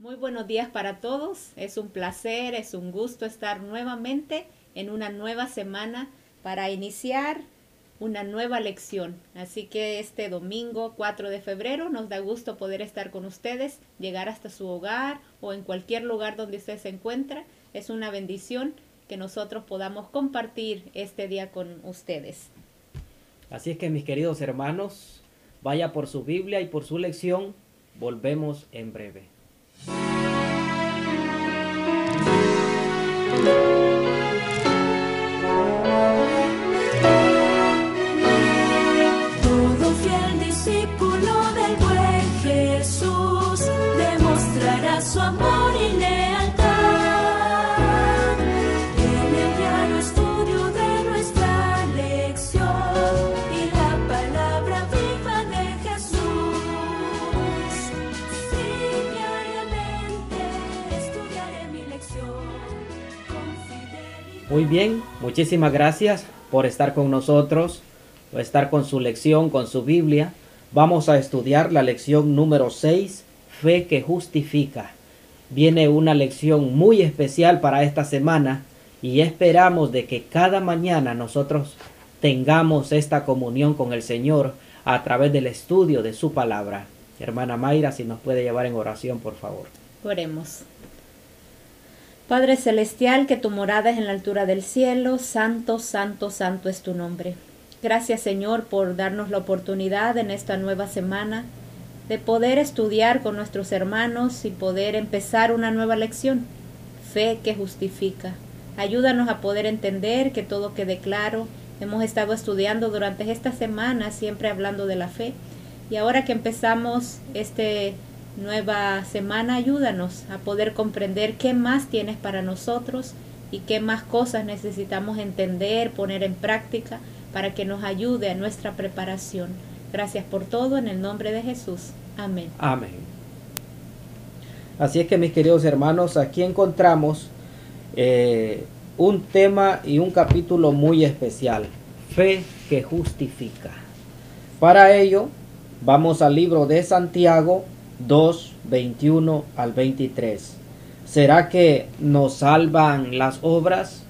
Muy buenos días para todos. Es un placer, es un gusto estar nuevamente en una nueva semana para iniciar una nueva lección. Así que este domingo 4 de febrero nos da gusto poder estar con ustedes, llegar hasta su hogar o en cualquier lugar donde usted se encuentra. Es una bendición que nosotros podamos compartir este día con ustedes. Así es que mis queridos hermanos, vaya por su Biblia y por su lección. Volvemos en breve. Todo fiel discípulo del buen Jesús demostrará su amor y lealtad en el diario estudio de nuestra lección y la palabra viva de Jesús. Sí, diariamente estudiaré mi lección con fidelidad. Muy bien, muchísimas gracias por estar con nosotros, por estar con su lección, con su Biblia. Vamos a estudiar la lección número 6, Fe que justifica. Viene una lección muy especial para esta semana y esperamos de que cada mañana nosotros tengamos esta comunión con el Señor a través del estudio de su palabra. Hermana Mayra, si nos puede llevar en oración, por favor. Oremos. Padre Celestial, que tu morada es en la altura del cielo, santo, santo, santo es tu nombre. Gracias, Señor, por darnos la oportunidad en esta nueva semana de poder estudiar con nuestros hermanos y poder empezar una nueva lección. Fe que justifica. Ayúdanos a poder entender que todo quede claro. Hemos estado estudiando durante esta semana, siempre hablando de la fe. Y ahora que empezamos nueva semana, ayúdanos a poder comprender qué más tienes para nosotros y qué más cosas necesitamos entender, poner en práctica para que nos ayude a nuestra preparación. Gracias por todo, en el nombre de Jesús. Amén. Amén. Así es que mis queridos hermanos, aquí encontramos un tema y un capítulo muy especial. Fe que justifica. Para ello, vamos al libro de Santiago 2, 21 al 23. ¿Será que nos salvan las obras?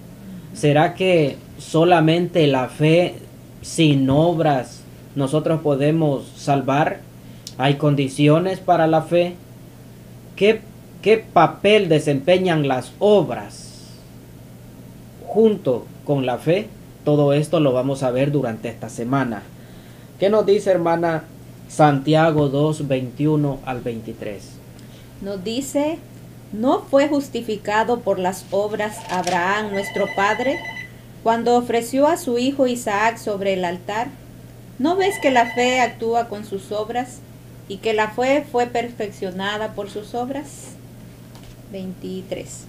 ¿Será que solamente la fe sin obras nosotros podemos salvar? ¿Hay condiciones para la fe? ¿Qué papel desempeñan las obras junto con la fe? Todo esto lo vamos a ver durante esta semana. ¿Qué nos dice, hermana, Santiago 2, 21 al 23? Nos dice: ¿no fue justificado por las obras Abraham nuestro padre cuando ofreció a su hijo Isaac sobre el altar? ¿No ves que la fe actúa con sus obras y que la fe fue perfeccionada por sus obras? 23.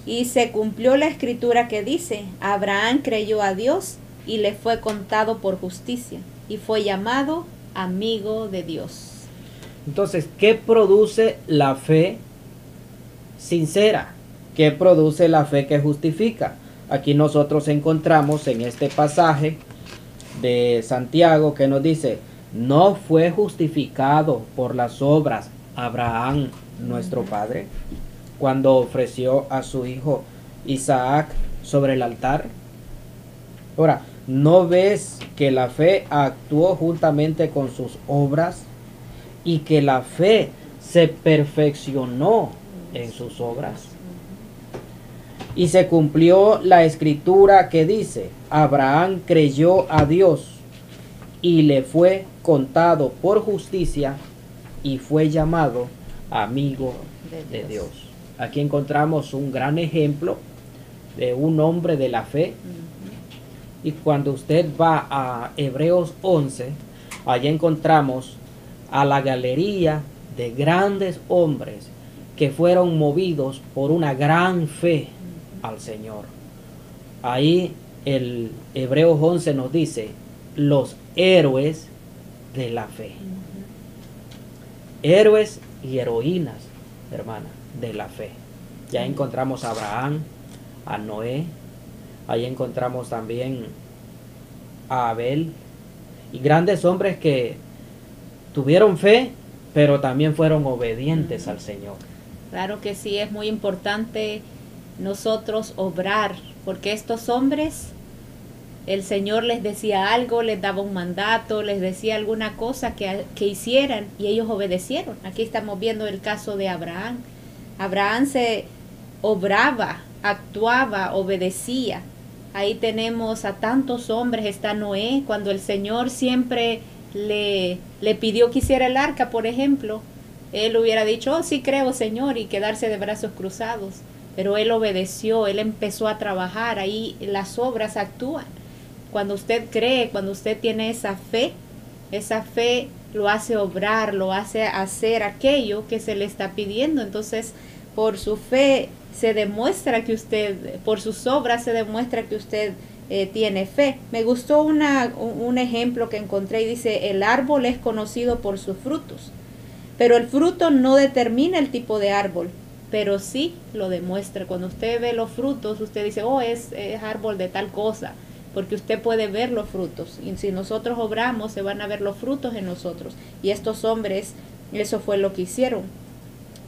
Y se cumplió la escritura que dice: Abraham creyó a Dios y le fue contado por justicia y fue llamado amigo de Dios. Entonces, ¿qué produce la fe sincera? ¿Qué produce la fe que justifica? Aquí nosotros encontramos en este pasaje de Santiago que nos dice: ¿no fue justificado por las obras Abraham nuestro padre cuando ofreció a su hijo Isaac sobre el altar? Ahora, ¿no ves que la fe actuó juntamente con sus obras y que la fe se perfeccionó en sus obras? Y se cumplió la escritura que dice: Abraham creyó a Dios y le fue contado por justicia y fue llamado amigo de Dios. Aquí encontramos un gran ejemplo de un hombre de la fe. Y cuando usted va a Hebreos 11, allá encontramos a la galería de grandes hombres que fueron movidos por una gran fe al Señor. Ahí el Hebreos 11 nos dice: los héroes de la fe. Héroes y heroínas, hermana, de la fe. Ya encontramos a Abraham, a Noé, ahí encontramos también a Abel y grandes hombres que tuvieron fe, pero también fueron obedientes al Señor. Claro que sí, es muy importante nosotros obrar, porque estos hombres, el Señor les decía algo, les daba un mandato, les decía alguna cosa que hicieran y ellos obedecieron. Aquí estamos viendo el caso de Abraham. Abraham se obraba, actuaba, obedecía. Ahí tenemos a tantos hombres, está Noé, cuando el Señor siempre le pidió que hiciera el arca, por ejemplo, él hubiera dicho, oh sí creo Señor, y quedarse de brazos cruzados, pero él obedeció, él empezó a trabajar, ahí las obras actúan. Cuando usted cree, cuando usted tiene esa fe lo hace obrar, lo hace hacer aquello que se le está pidiendo. Entonces, por su fe se demuestra que usted, por sus obras se demuestra que usted tiene fe. Me gustó un ejemplo que encontré y dice, el árbol es conocido por sus frutos, pero el fruto no determina el tipo de árbol, pero sí lo demuestra. Cuando usted ve los frutos, usted dice, oh, es árbol de tal cosa, porque usted puede ver los frutos. Y si nosotros obramos, se van a ver los frutos en nosotros. Y estos hombres, eso fue lo que hicieron.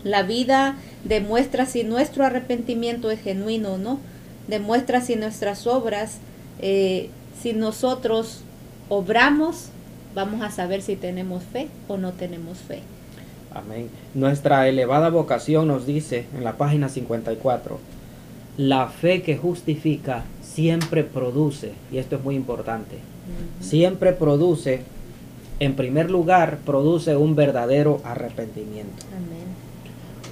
La vida demuestra si nuestro arrepentimiento es genuino o no. Demuestra si nuestras obras, si nosotros obramos, vamos a saber si tenemos fe o no tenemos fe. Amén. Nuestra elevada vocación nos dice en la página 54, la fe que justifica siempre produce, y esto es muy importante, siempre produce, en primer lugar, produce un verdadero arrepentimiento. Amén.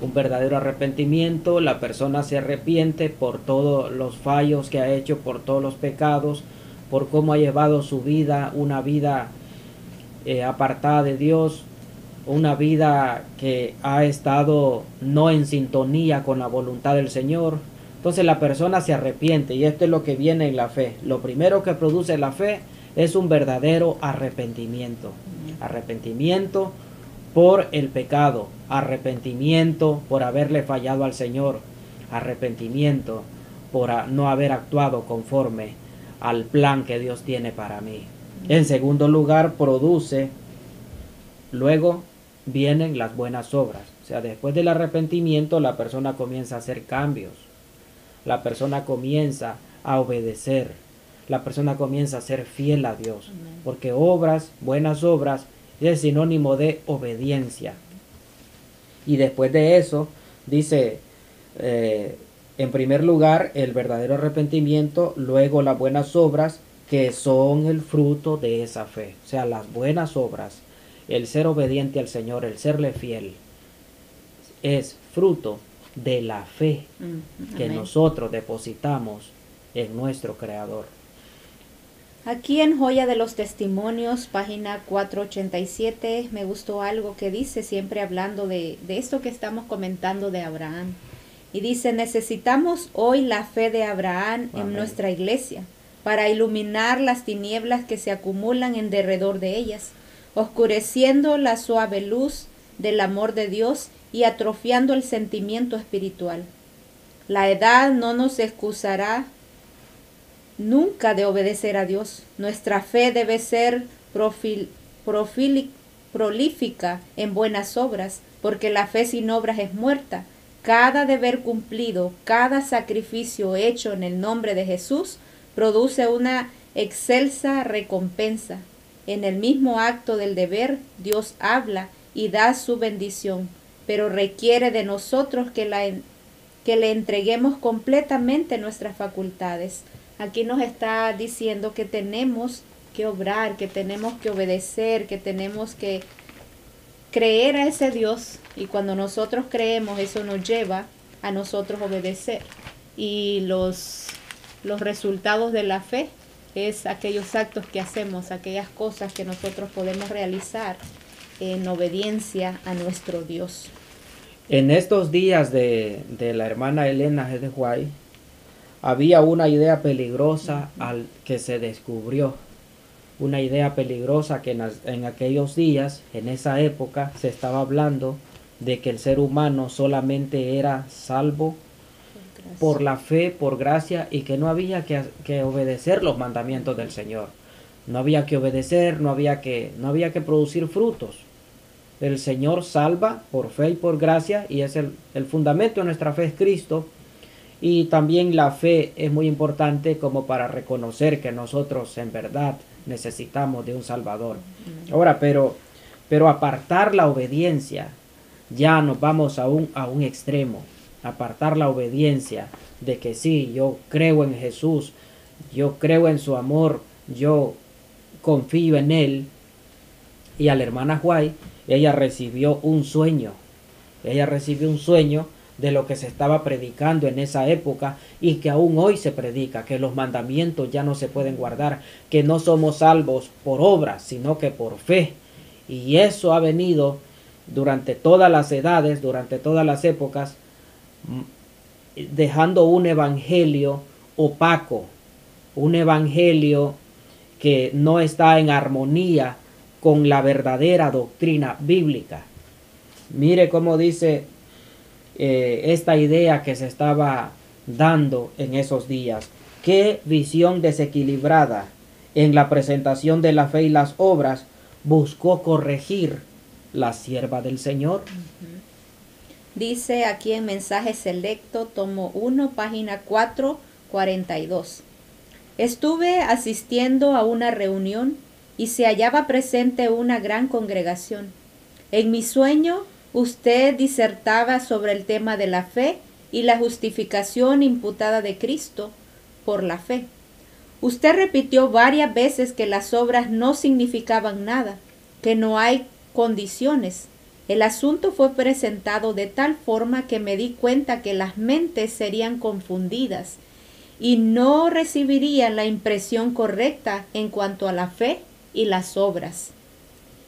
Un verdadero arrepentimiento, la persona se arrepiente por todos los fallos que ha hecho, por todos los pecados, por cómo ha llevado su vida, una vida apartada de Dios, una vida que ha estado no en sintonía con la voluntad del Señor. Entonces la persona se arrepiente, y esto es lo que viene en la fe. Lo primero que produce la fe es un verdadero arrepentimiento. Arrepentimiento por el pecado, arrepentimiento por haberle fallado al Señor, arrepentimiento por no haber actuado conforme al plan que Dios tiene para mí. En segundo lugar, luego vienen las buenas obras. O sea, después del arrepentimiento la persona comienza a hacer cambios. La persona comienza a obedecer. La persona comienza a ser fiel a Dios. Amén. Porque obras, buenas obras, es sinónimo de obediencia. Y después de eso, dice, en primer lugar, el verdadero arrepentimiento, luego las buenas obras, que son el fruto de esa fe. O sea, las buenas obras, el ser obediente al Señor, el serle fiel, es fruto de la fe que Amén. nosotros depositamos en nuestro Creador. Aquí en Joya de los Testimonios, página 487, me gustó algo que dice, siempre hablando de esto que estamos comentando de Abraham. Y dice, necesitamos hoy la fe de Abraham en Amén. nuestra iglesia, para iluminar las tinieblas que se acumulan en derredor de ellas, oscureciendo la suave luz del amor de Dios y atrofiando el sentimiento espiritual. La edad no nos excusará nunca de obedecer a Dios. Nuestra fe debe ser prolífica en buenas obras, porque la fe sin obras es muerta. Cada deber cumplido, cada sacrificio hecho en el nombre de Jesús produce una excelsa recompensa. En el mismo acto del deber, Dios habla y da su bendición, pero requiere de nosotros que le entreguemos completamente nuestras facultades. Aquí nos está diciendo que tenemos que obrar, que tenemos que obedecer, que tenemos que creer a ese Dios, y cuando nosotros creemos, eso nos lleva a nosotros obedecer. Y los resultados de la fe es aquellos actos que hacemos, aquellas cosas que nosotros podemos realizar en obediencia a nuestro Dios. En estos días de la hermana Elena G. de White, había una idea peligrosa que se descubrió. Una idea peligrosa que en aquellos días, en esa época, se estaba hablando de que el ser humano solamente era salvo por la fe, por gracia, y que no había que obedecer los mandamientos del Señor. No había que obedecer, no había que producir frutos. El Señor salva por fe y por gracia, y es el fundamento de nuestra fe es Cristo. Y también la fe es muy importante como para reconocer que nosotros en verdad necesitamos de un Salvador. Ahora, pero apartar la obediencia, ya nos vamos a un extremo. Apartar la obediencia de que sí, yo creo en Jesús, yo creo en su amor, yo confío en Él. Y a la hermana White, ella recibió un sueño. Ella recibió un sueño de lo que se estaba predicando en esa época y que aún hoy se predica, que los mandamientos ya no se pueden guardar, que no somos salvos por obras, sino que por fe. Y eso ha venido durante todas las edades, durante todas las épocas, dejando un evangelio opaco, un evangelio que no está en armonía con la verdadera doctrina bíblica. Mire cómo dice esta idea que se estaba dando en esos días. Qué visión desequilibrada en la presentación de la fe y las obras buscó corregir la sierva del Señor. Dice aquí en Mensaje Selecto, tomo 1, página 442. Estuve asistiendo a una reunión y se hallaba presente una gran congregación. En mi sueño, usted disertaba sobre el tema de la fe y la justificación imputada de Cristo por la fe. Usted repitió varias veces que las obras no significaban nada, que no hay condiciones. El asunto fue presentado de tal forma que me di cuenta que las mentes serían confundidas y no recibirían la impresión correcta en cuanto a la fe y las obras.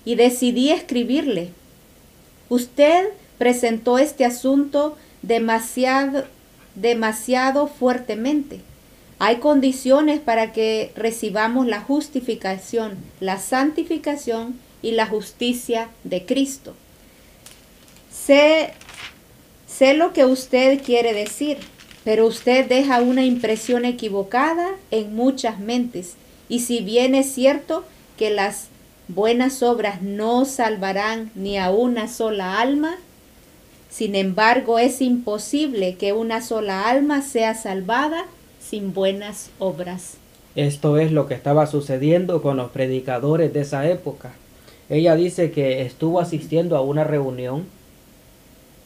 Y decidí escribirle. Usted presentó este asunto demasiado fuertemente. Hay condiciones para que recibamos la justificación, la santificación y la justicia de Cristo. Sé lo que usted quiere decir, pero usted deja una impresión equivocada en muchas mentes. Y si bien es cierto que las buenas obras no salvarán ni a una sola alma, sin embargo es imposible que una sola alma sea salvada sin buenas obras. Esto es lo que estaba sucediendo con los predicadores de esa época. Ella dice que estuvo asistiendo a una reunión,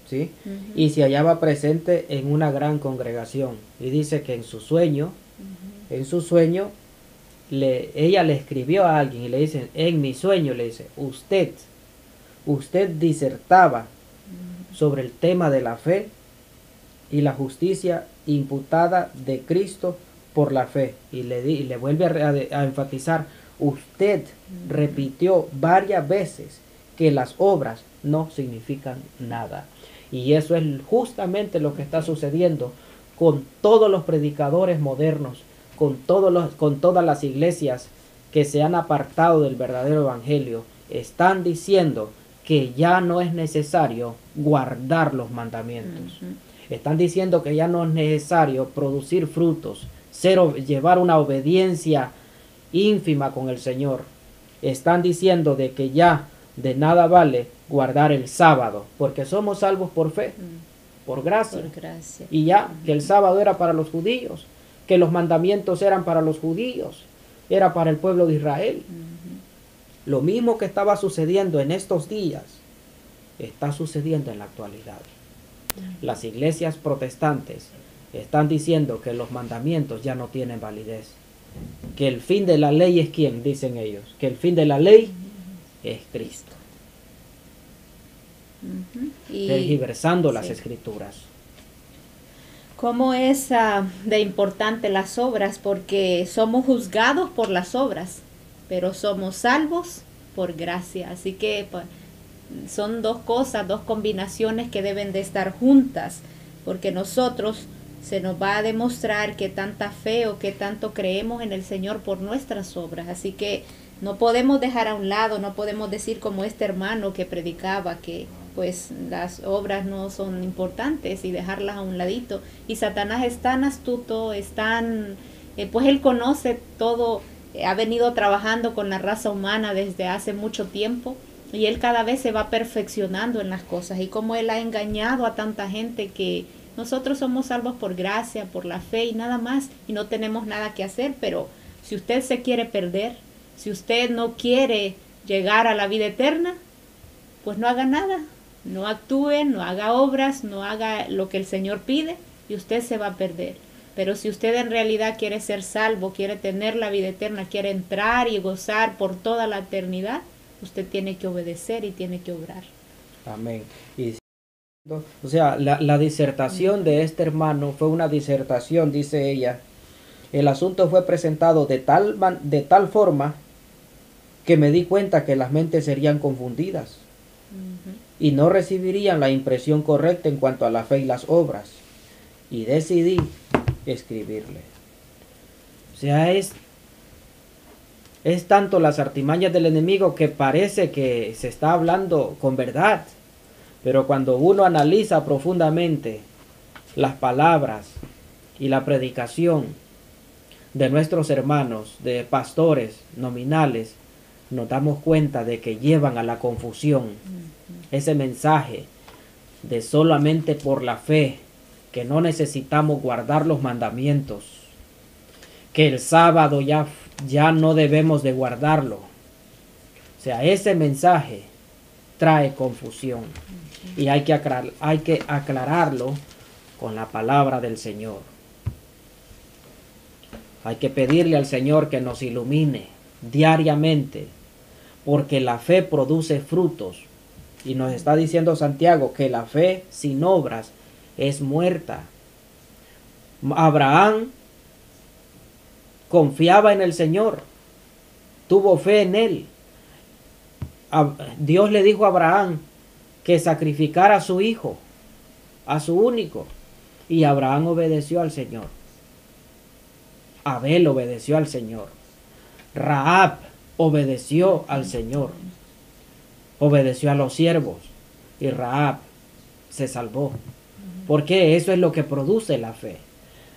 ¿sí? Y se hallaba presente en una gran congregación. Y dice que en su sueño, ella le escribió a alguien y le dice, en mi sueño, le dice, usted disertaba sobre el tema de la fe y la justicia imputada de Cristo por la fe. Y le vuelve a enfatizar, usted repitió varias veces que las obras no significan nada. Y eso es justamente lo que está sucediendo con todos los predicadores modernos, con todas las iglesias que se han apartado del verdadero evangelio. Están diciendo que ya no es necesario guardar los mandamientos. Están diciendo que ya no es necesario producir frutos, llevar una obediencia ínfima con el Señor. Están diciendo de que ya de nada vale guardar el sábado, porque somos salvos por fe, por gracia. Y ya, que el sábado era para los judíos, que los mandamientos eran para los judíos, era para el pueblo de Israel. Lo mismo que estaba sucediendo en estos días, está sucediendo en la actualidad. Las iglesias protestantes están diciendo que los mandamientos ya no tienen validez, que el fin de la ley es ¿quién? Dicen ellos, que el fin de la ley es Cristo. Tergiversando las escrituras. ¿Cómo es de importante las obras? Porque somos juzgados por las obras, pero somos salvos por gracia. Así que pues, son dos cosas, dos combinaciones que deben de estar juntas, porque nosotros se nos va a demostrar qué tanta fe o qué tanto creemos en el Señor por nuestras obras. Así que no podemos dejar a un lado, no podemos decir como este hermano que predicaba que pues las obras no son importantes y dejarlas a un ladito. Y Satanás es tan astuto, pues él conoce todo, ha venido trabajando con la raza humana desde hace mucho tiempo Y él cada vez se va perfeccionando en las cosas. Y como él ha engañado a tanta gente que nosotros somos salvos por gracia, por la fe y nada más. Y no tenemos nada que hacer. Pero si usted se quiere perder, si usted no quiere llegar a la vida eterna, pues no haga nada. No actúe, no haga obras, no haga lo que el Señor pide y usted se va a perder. Pero si usted en realidad quiere ser salvo, quiere tener la vida eterna, quiere entrar y gozar por toda la eternidad, usted tiene que obedecer y tiene que obrar. Amén. Y, o sea, la disertación de este hermano fue una disertación, dice ella. El asunto fue presentado de tal forma que me di cuenta que las mentes serían confundidas y no recibirían la impresión correcta en cuanto a la fe y las obras. Y decidí escribirle. O sea, es tanto las artimañas del enemigo que parece que se está hablando con verdad. Pero cuando uno analiza profundamente las palabras y la predicación de nuestros hermanos, de pastores nominales, nos damos cuenta de que llevan a la confusión ese mensaje de solamente por la fe, que no necesitamos guardar los mandamientos, que el sábado ya no debemos de guardarlo. O sea, ese mensaje trae confusión y hay que aclararlo con la palabra del Señor. Hay que pedirle al Señor que nos ilumine diariamente, porque la fe produce frutos. Y nos está diciendo Santiago que la fe sin obras es muerta. Abraham confiaba en el Señor, tuvo fe en él. Dios le dijo a Abraham que sacrificara a su hijo, a su único, y Abraham obedeció al Señor. Abel obedeció al Señor. Rahab obedeció al Señor. Obedeció a los siervos y Rahab se salvó. Porque eso es lo que produce la fe.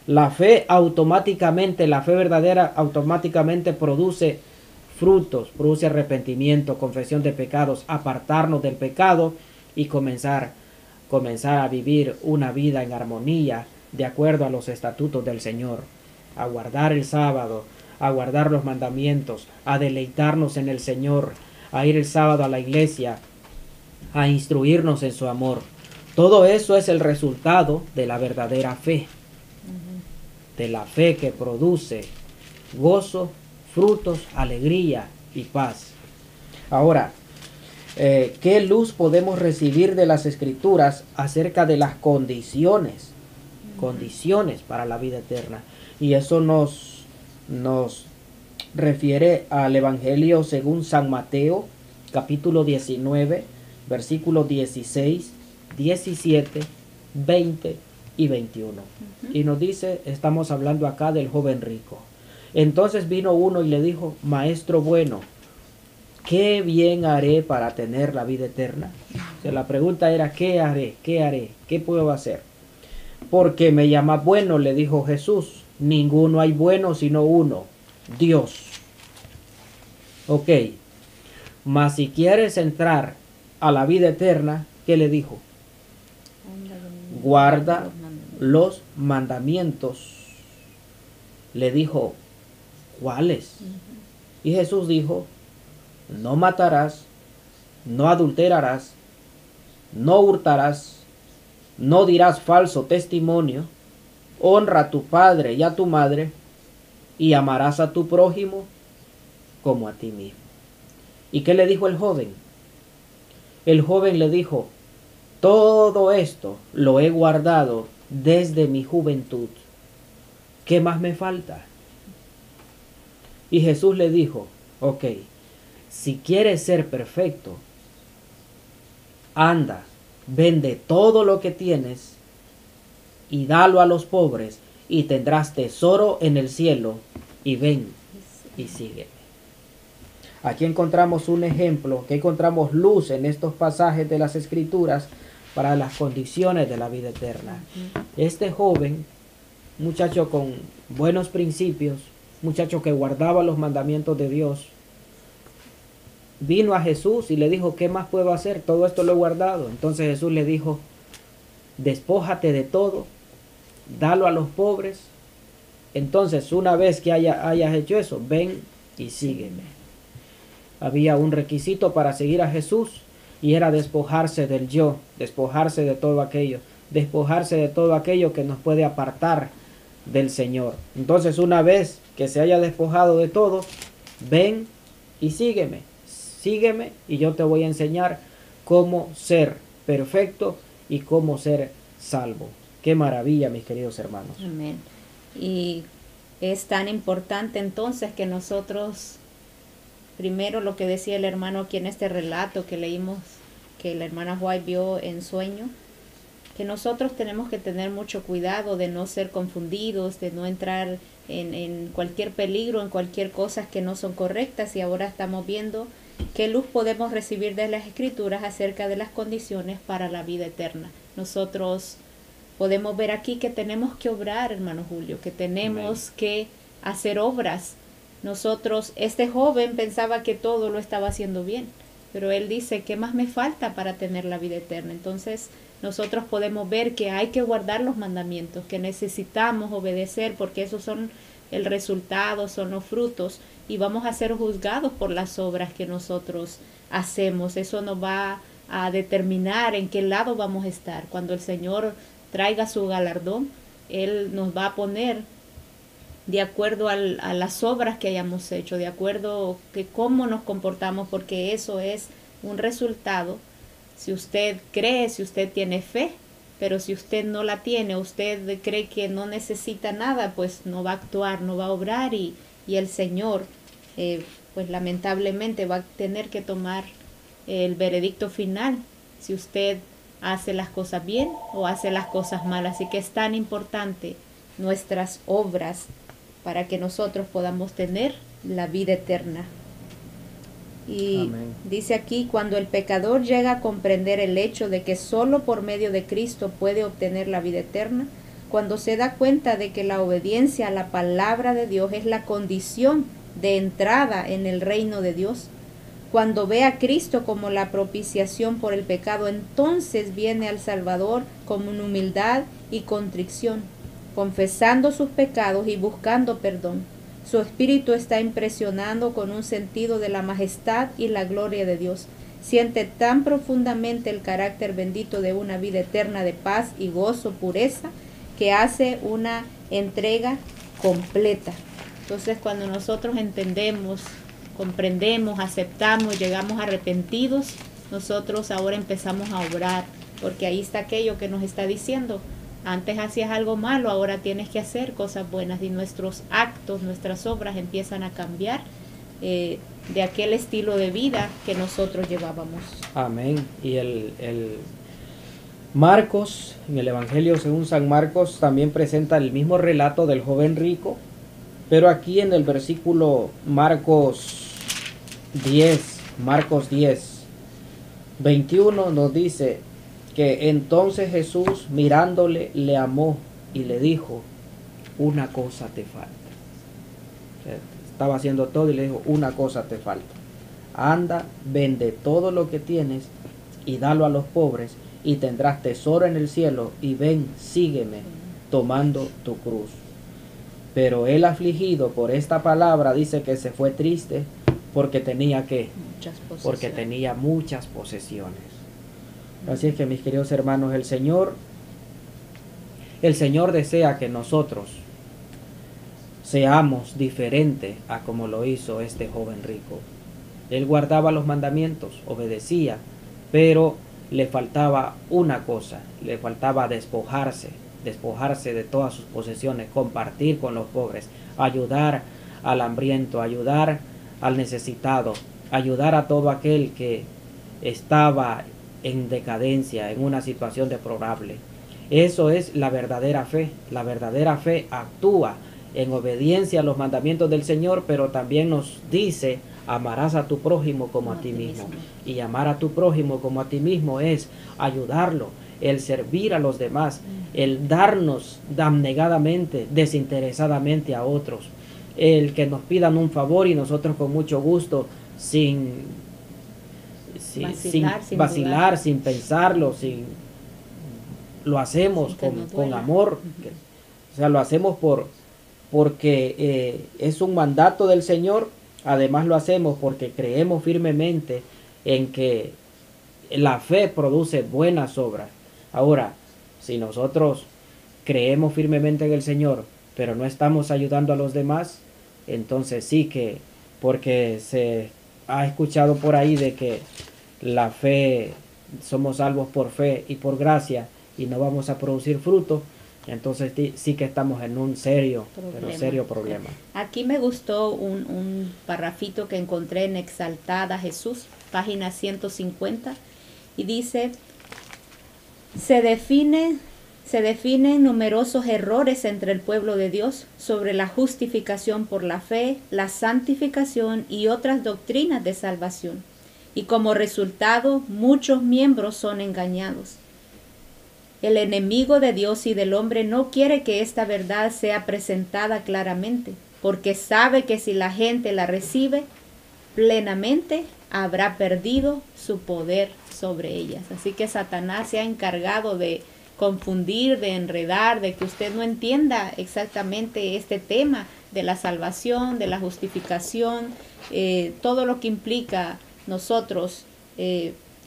La fe automáticamente, la fe verdadera automáticamente produce frutos, produce arrepentimiento, confesión de pecados, apartarnos del pecado y comenzar a vivir una vida en armonía de acuerdo a los estatutos del Señor, a guardar el sábado, a guardar los mandamientos, a deleitarnos en el Señor, a ir el sábado a la iglesia, a instruirnos en su amor. Todo eso es el resultado de la verdadera fe, de la fe que produce gozo, frutos, alegría y paz. Ahora, ¿qué luz podemos recibir de las Escrituras acerca de las condiciones para la vida eterna? Y eso nos refiere al Evangelio según San Mateo, capítulo 19, versículos 16, 17, 20 y 21. Y nos dice, estamos hablando acá del joven rico. Entonces vino uno y le dijo, Maestro bueno, ¿qué bien haré para tener la vida eterna? O sea, la pregunta era, ¿qué haré? ¿Qué haré? ¿Qué puedo hacer? Porque me llamas bueno, le dijo Jesús. Ninguno hay bueno sino uno, Dios. Ok, mas si quieres entrar a la vida eterna, ¿qué le dijo? Guarda los mandamientos. Le dijo, ¿cuáles? Y Jesús dijo, no matarás, no adulterarás, no hurtarás, no dirás falso testimonio, honra a tu padre y a tu madre, y amarás a tu prójimo como a ti mismo. ¿Y qué le dijo el joven? El joven le dijo, todo esto lo he guardado desde mi juventud. ¿Qué más me falta? Y Jesús le dijo, ok, si quieres ser perfecto, anda, vende todo lo que tienes y dalo a los pobres y tendrás tesoro en el cielo, y ven y sígueme. Aquí encontramos un ejemplo, que encontramos luz en estos pasajes de las Escrituras para las condiciones de la vida eterna. Este joven, muchacho con buenos principios, muchacho que guardaba los mandamientos de Dios, vino a Jesús y le dijo, ¿qué más puedo hacer? Todo esto lo he guardado. Entonces Jesús le dijo, despójate de todo, dalo a los pobres. Entonces, una vez que hayas hecho eso, ven y sígueme. Había un requisito para seguir a Jesús y era despojarse del yo, despojarse de todo aquello, despojarse de todo aquello que nos puede apartar del Señor. Entonces, una vez que se haya despojado de todo, ven y sígueme. Sígueme y yo te voy a enseñar cómo ser perfecto y cómo ser salvo. Qué maravilla, mis queridos hermanos. Amén. Y es tan importante entonces que nosotros, primero lo que decía el hermano aquí en este relato que leímos, que la hermana White vio en sueño, que nosotros tenemos que tener mucho cuidado de no ser confundidos, de no entrar en cualquier peligro, en cualquier cosa que no son correctas. Y ahora estamos viendo qué luz podemos recibir de las Escrituras acerca de las condiciones para la vida eterna. Nosotros podemos ver aquí que tenemos que obrar, hermano Julio, que tenemos que hacer obras. Nosotros, este joven pensaba que todo lo estaba haciendo bien, pero él dice, ¿qué más me falta para tener la vida eterna? Entonces, nosotros podemos ver que hay que guardar los mandamientos, que necesitamos obedecer, porque esos son el resultado, son los frutos, y vamos a ser juzgados por las obras que nosotros hacemos. Eso nos va a determinar en qué lado vamos a estar. Cuando el Señor traiga su galardón, Él nos va a poner de acuerdo a las obras que hayamos hecho, de acuerdo que cómo nos comportamos, porque eso es un resultado. Si usted cree, si usted tiene fe, pero si usted no la tiene, usted cree que no necesita nada, pues no va a actuar, no va a obrar, y el Señor, pues lamentablemente va a tener que tomar el veredicto final, si usted hace las cosas bien o hace las cosas mal. Así que es tan importante nuestras obras para que nosotros podamos tener la vida eterna. Y Amén. dice aquí, cuando el pecador llega a comprender el hecho de que solo por medio de Cristo puede obtener la vida eterna, cuando se da cuenta de que la obediencia a la palabra de Dios es la condición de entrada en el reino de Dios, cuando ve a Cristo como la propiciación por el pecado, entonces viene al Salvador con humildad y contrición, confesando sus pecados y buscando perdón. Su espíritu está impresionado con un sentido de la majestad y la gloria de Dios. Siente tan profundamente el carácter bendito de una vida eterna de paz y gozo, pureza, que hace una entrega completa. Entonces, cuando nosotros entendemos, comprendemos, aceptamos, llegamos arrepentidos, nosotros ahora empezamos a obrar, porque ahí está aquello que nos está diciendo: antes hacías algo malo, ahora tienes que hacer cosas buenas, y nuestros actos, nuestras obras empiezan a cambiar de aquel estilo de vida que nosotros llevábamos. Amén. Y el Marcos, en el Evangelio según San Marcos, también presenta el mismo relato del joven rico, pero aquí en el versículo Marcos 10, 21 nos dice que entonces Jesús, mirándole, le amó y le dijo: una cosa te falta. Estaba haciendo todo y le dijo: una cosa te falta. Anda, vende todo lo que tienes y dalo a los pobres, y tendrás tesoro en el cielo, y ven, sígueme, tomando tu cruz. Pero él, afligido por esta palabra, dice que se fue triste porque tenía que, porque tenía muchas posesiones. Así es que, mis queridos hermanos, el Señor desea que nosotros seamos diferentes a como lo hizo este joven rico. Él guardaba los mandamientos, obedecía, pero le faltaba una cosa, le faltaba despojarse de todas sus posesiones, compartir con los pobres, ayudar al hambriento, ayudar al necesitado, ayudar a todo aquel que estaba en decadencia, en una situación deplorable. Eso es la verdadera fe. La verdadera fe actúa en obediencia a los mandamientos del Señor, pero también nos dice: amarás a tu prójimo como a ti mismo. Y amar a tu prójimo como a ti mismo es ayudarlo, el servir a los demás, el darnos abnegadamente, desinteresadamente a otros, el que nos pidan un favor y nosotros con mucho gusto, sin sin vacilar, dudar. sin pensarlo, lo hacemos Sin que nos con duela. amor. O sea, lo hacemos porque es un mandato del Señor. Además lo hacemos porque creemos firmemente en que la fe produce buenas obras. Ahora, si nosotros creemos firmemente en el Señor, pero no estamos ayudando a los demás, entonces sí que, porque se ha escuchado por ahí de que la fe, somos salvos por fe y por gracia y no vamos a producir fruto, entonces sí que estamos en un serio problema. Aquí me gustó un parrafito que encontré en Exaltada Jesús, página 150, y dice: se definen numerosos errores entre el pueblo de Dios sobre la justificación por la fe, la santificación y otras doctrinas de salvación, y como resultado muchos miembros son engañados. El enemigo de Dios y del hombre no quiere que esta verdad sea presentada claramente, porque sabe que si la gente la recibe plenamente, habrá perdido su poder sobre ellas. Así que Satanás se ha encargado de confundir, de enredar, de que usted no entienda exactamente este tema de la salvación, de la justificación, todo lo que implica nosotros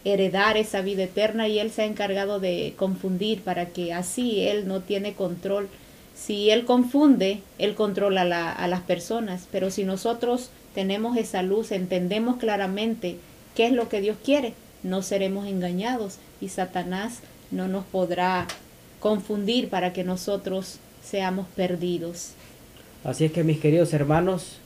heredar esa vida eterna, y él se ha encargado de confundir para que así él no tiene control. Si él confunde, él controla a las personas, pero si nosotros tenemos esa luz, entendemos claramente qué es lo que Dios quiere, no seremos engañados y Satanás no nos podrá confundir para que nosotros seamos perdidos. Así es que, mis queridos hermanos,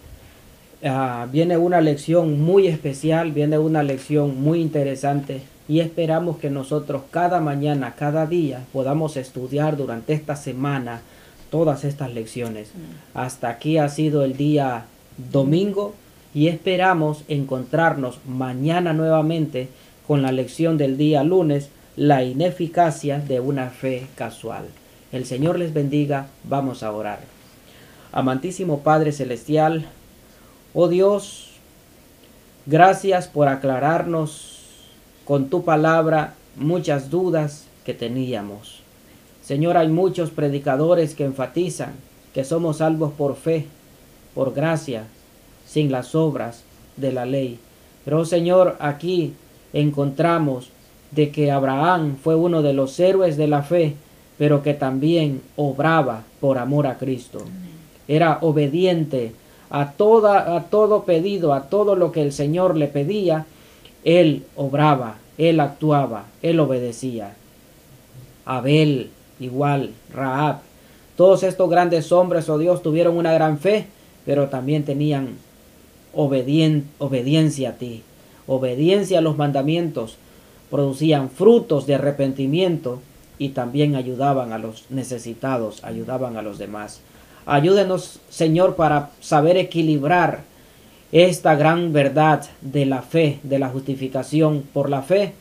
viene una lección muy especial, viene una lección muy interesante, y esperamos que nosotros cada mañana, cada día podamos estudiar durante esta semana todas estas lecciones. Hasta aquí ha sido el día domingo y esperamos encontrarnos mañana nuevamente con la lección del día lunes, la ineficacia de una fe casual. El Señor les bendiga. Vamos a orar. Amantísimo Padre Celestial, oh Dios, gracias por aclararnos con tu palabra muchas dudas que teníamos. Señor, hay muchos predicadores que enfatizan que somos salvos por fe, por gracia, sin las obras de la ley. Pero, Señor, aquí encontramos de que Abraham fue uno de los héroes de la fe, pero que también obraba por amor a Cristo. Era obediente a todo pedido, a todo lo que el Señor le pedía. Él obraba, él actuaba, él obedecía. Abel, igual, Rahab, todos estos grandes hombres, oh Dios, tuvieron una gran fe, pero también tenían obediencia a ti, obediencia a los mandamientos, producían frutos de arrepentimiento y también ayudaban a los necesitados, ayudaban a los demás. Ayúdenos, Señor, para saber equilibrar esta gran verdad de la fe, de la justificación por la fe,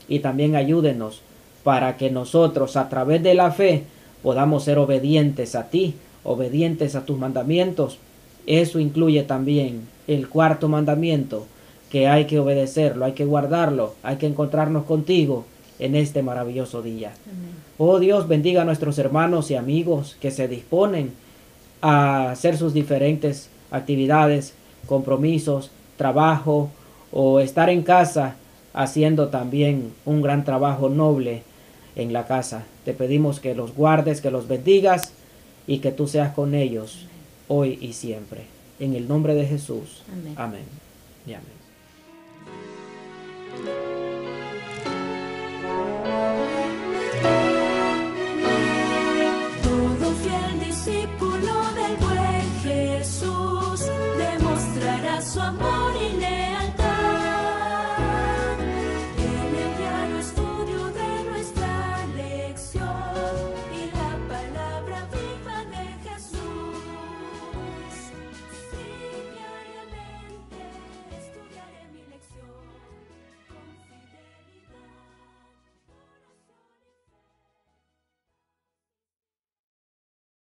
y también ayúdenos para que nosotros a través de la fe podamos ser obedientes a ti, obedientes a tus mandamientos. Eso incluye también el cuarto mandamiento, que hay que obedecerlo, hay que guardarlo, hay que encontrarnos contigo en este maravilloso día. Amén. Oh Dios, bendiga a nuestros hermanos y amigos que se disponen a hacer sus diferentes actividades, compromisos, trabajo o estar en casa haciendo también un gran trabajo noble en la casa. Te pedimos que los guardes, que los bendigas y que tú seas con ellos hoy y siempre. En el nombre de Jesús. Amén. Amén. Y amén.